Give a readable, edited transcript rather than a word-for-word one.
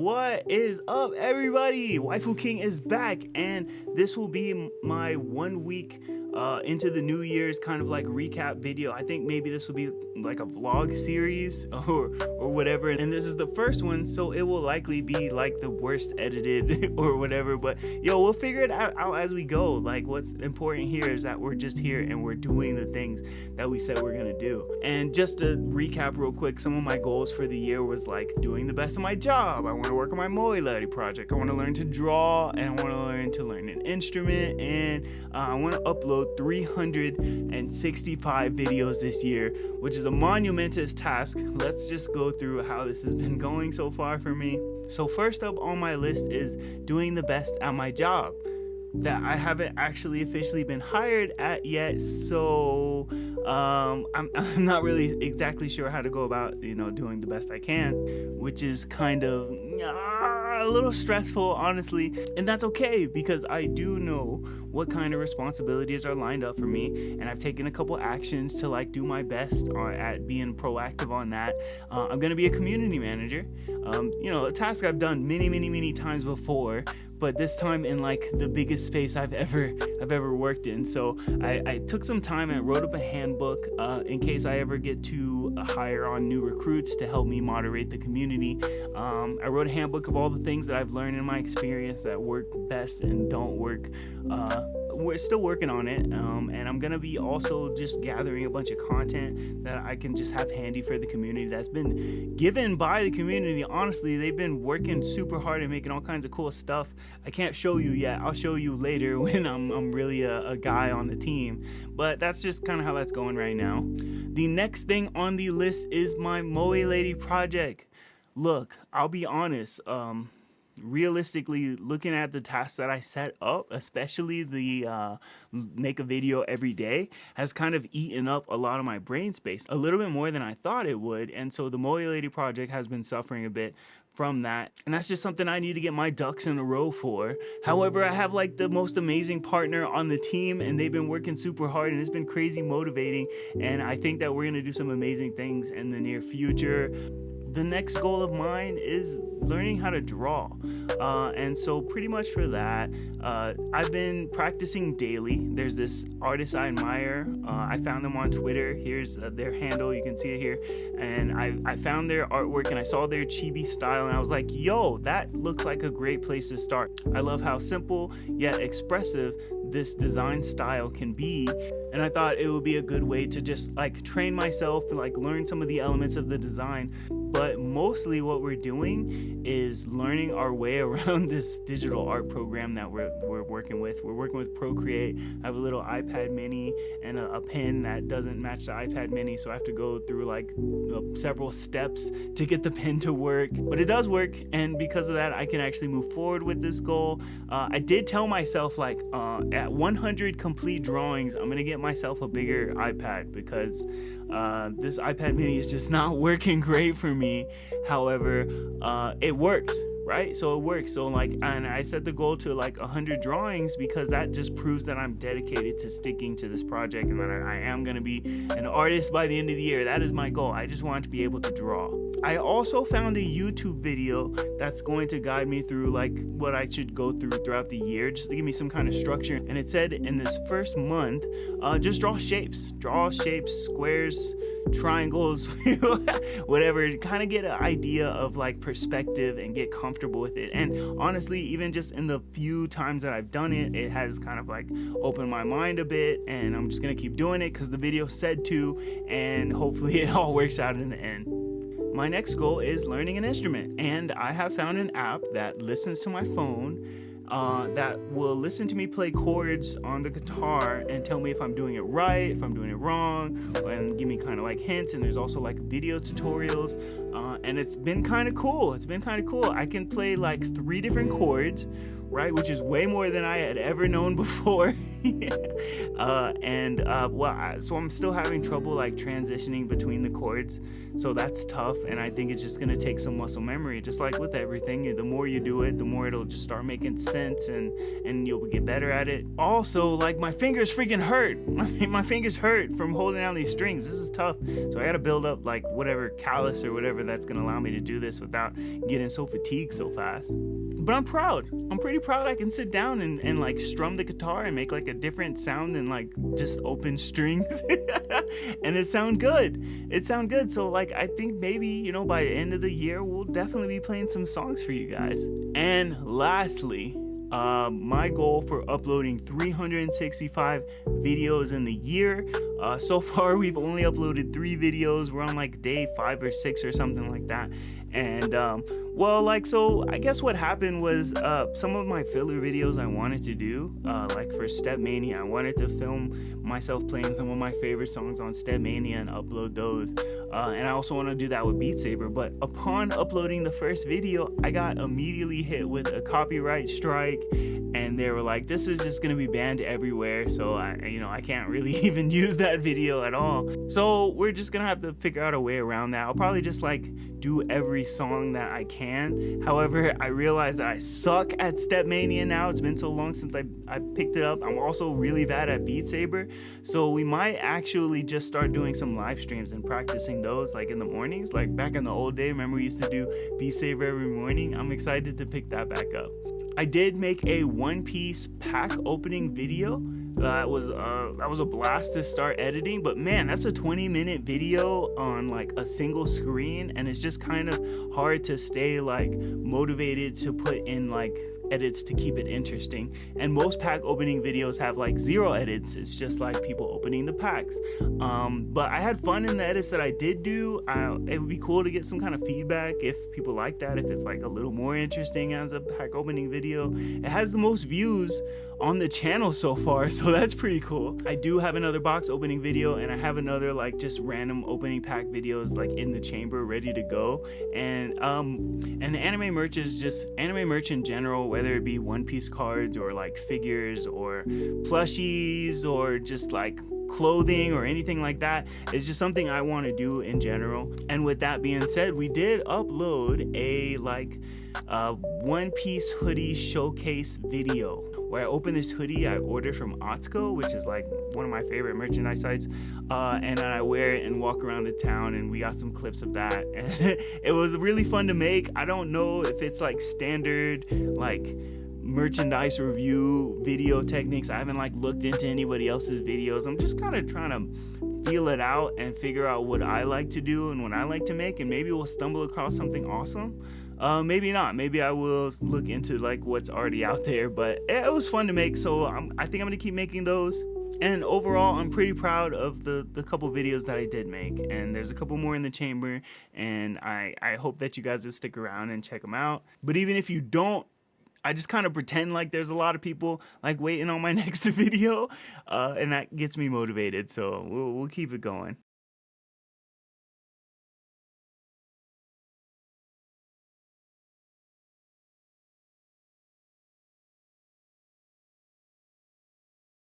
What is up, everybody? Waifu King is back, and this will be my 1 week into the New Year's kind of like recap video. I think maybe this will be like a vlog series or whatever, and this is the first one, so it will likely be like the worst edited or whatever, but yo, we'll figure it out as we go. Like, what's important here is that we're just here and we're doing the things that we said we're gonna do. And just to recap real quick, some of my goals for the year was like doing the best of my job. I want to work on my Moe Lady project. I want to learn to draw, and I want to learn an instrument, and I want to upload 365 videos this year, which is a monumentous task. Let's just go through how this has been going so far for me. So first up on my list is doing the best at my job that I haven't actually officially been hired at yet, so I'm not really exactly sure how to go about doing the best I can, which is kind of a little stressful, honestly, and that's okay because I do know what kind of responsibilities are lined up for me, and I've taken a couple actions to like do my best at being proactive on that. I'm gonna be a community manager, a task I've done many times before, but this time in like the biggest space I've ever worked in. So I took some time and wrote up a handbook in case I ever get to hire on new recruits to help me moderate the community. I wrote a handbook of all the things that I've learned in my experience that work best and don't work. We're still working on it, and I'm gonna be also just gathering a bunch of content that I can just have handy for the community that's been given by the community. Honestly, they've been working super hard and making all kinds of cool stuff. I can't show you yet. I'll show you later when I'm really a guy on the team, but that's just kind of how that's going right now. The next thing on the list is my Moe Lady project. Look, I'll be honest, realistically, looking at the tasks that I set up, especially the make a video every day, has kind of eaten up a lot of my brain space, a little bit more than I thought it would, and so the Moe Lady project has been suffering a bit from that, and that's just something I need to get my ducks in a row for. However, I have like the most amazing partner on the team, and they've been working super hard, and it's been crazy motivating, and I think that we're gonna do some amazing things in the near future. The next goal of mine is learning how to draw, and so pretty much for that, I've been practicing daily. There's this artist I admire. I found them on Twitter. Here's their handle, you can see it here, and I found their artwork and I saw their chibi style, and I was like, yo, that looks like a great place to start. I love how simple yet expressive this design style can be, and I thought it would be a good way to just like train myself and like learn some of the elements of the design. But mostly what we're doing is learning our way around this digital art program that we're working with. We're working with Procreate. I have a little iPad mini and a pen that doesn't match the iPad mini, so I have to go through like several steps to get the pen to work, but it does work, and because of that I can actually move forward with this goal. I did tell myself like at 100 complete drawings I'm gonna get myself a bigger iPad because this iPad mini is just not working great for me. However, it works, right? So it works. So like, and I set the goal to like 100 drawings because that just proves that I'm dedicated to sticking to this project and that I am going to be an artist by the end of the year. That is my goal. I just want to be able to draw. I also found a YouTube video that's going to guide me through like what I should go through throughout the year, just to give me some kind of structure. And it said in this first month, just draw shapes, squares, triangles, whatever, kind of get an idea of like perspective and get comfortable with it. And honestly, even just in the few times that I've done it, it has kind of like opened my mind a bit, and I'm just gonna keep doing it because the video said to, and hopefully it all works out in the end. My next goal is learning an instrument, and I have found an app that listens to my phone, that will listen to me play chords on the guitar and tell me if I'm doing it right, if I'm doing it wrong, and give me kind of like hints. And there's also like video tutorials, and it's been kind of cool. I can play like 3 different chords, right, which is way more than I had ever known before. So I'm still having trouble like transitioning between the chords, so that's tough, and I think it's just gonna take some muscle memory, just like with everything. The more you do it, the more it'll just start making sense, and you'll get better at it. Also, like, my fingers freaking hurt. My fingers hurt from holding down these strings. This is tough, so I gotta build up like whatever callus or whatever that's gonna allow me to do this without getting so fatigued so fast. But I'm proud. I'm pretty proud I can sit down and like strum the guitar and make like a different sound than like just open strings. And it sound good. It sound good. So like I think maybe, you know, by the end of the year we'll definitely be playing some songs for you guys. And lastly, my goal for uploading 365 videos in the year. So far we've only uploaded 3 videos. We're on like day 5 or 6 or something like that. And well, like, so I guess what happened was some of my filler videos I wanted to do, like for Stepmania, I wanted to film myself playing some of my favorite songs on Stepmania and upload those. And I also want to do that with Beat Saber. But upon uploading the first video, I got immediately hit with a copyright strike, and they were like, this is just gonna be banned everywhere. So I can't really even use that video at all. So we're just gonna have to figure out a way around that. I'll probably just like do every song that I can. However, I realize that I suck at Stepmania now. It's been so long since I picked it up. I'm also really bad at Beat Saber. So we might actually just start doing some live streams and practicing those like in the mornings. Like back in the old day, remember we used to do Beat Saber every morning? I'm excited to pick that back up. I did make a One Piece pack opening video. That was a blast to start editing, but man, that's a 20-minute video on like a single screen, and it's just kind of hard to stay like motivated to put in like edits to keep it interesting. And most pack opening videos have like 0 edits. It's just like people opening the packs. But I had fun in the edits that I did do. It would be cool to get some kind of feedback if people like that, if it's like a little more interesting as a pack opening video. It has the most views on the channel so far, so that's pretty cool. I do have another box opening video, and I have another like just random opening pack videos like in the chamber ready to go. And the anime merch is just anime merch in general, whether it be One Piece cards or like figures or plushies or just like clothing or anything like that. It's just something I want to do in general. And with that being said, we did upload a like One Piece hoodie showcase video where I opened this hoodie I ordered from Otsko, which is like one of my favorite merchandise sites, and I wear it and walk around the town, and we got some clips of that. And it was really fun to make. I don't know if it's like standard like merchandise review video techniques. I haven't like looked into anybody else's videos. I'm just kind of trying to feel it out and figure out what I like to do and what I like to make, and maybe we'll stumble across something awesome. Maybe not. Maybe I will look into like what's already out there, but it was fun to make, so I think I'm gonna keep making those. And overall, I'm pretty proud of the couple videos that I did make, and there's a couple more in the chamber, and I hope that you guys will stick around and check them out. But even if you don't, I just kind of pretend like there's a lot of people like waiting on my next video, and that gets me motivated, so we'll keep it going.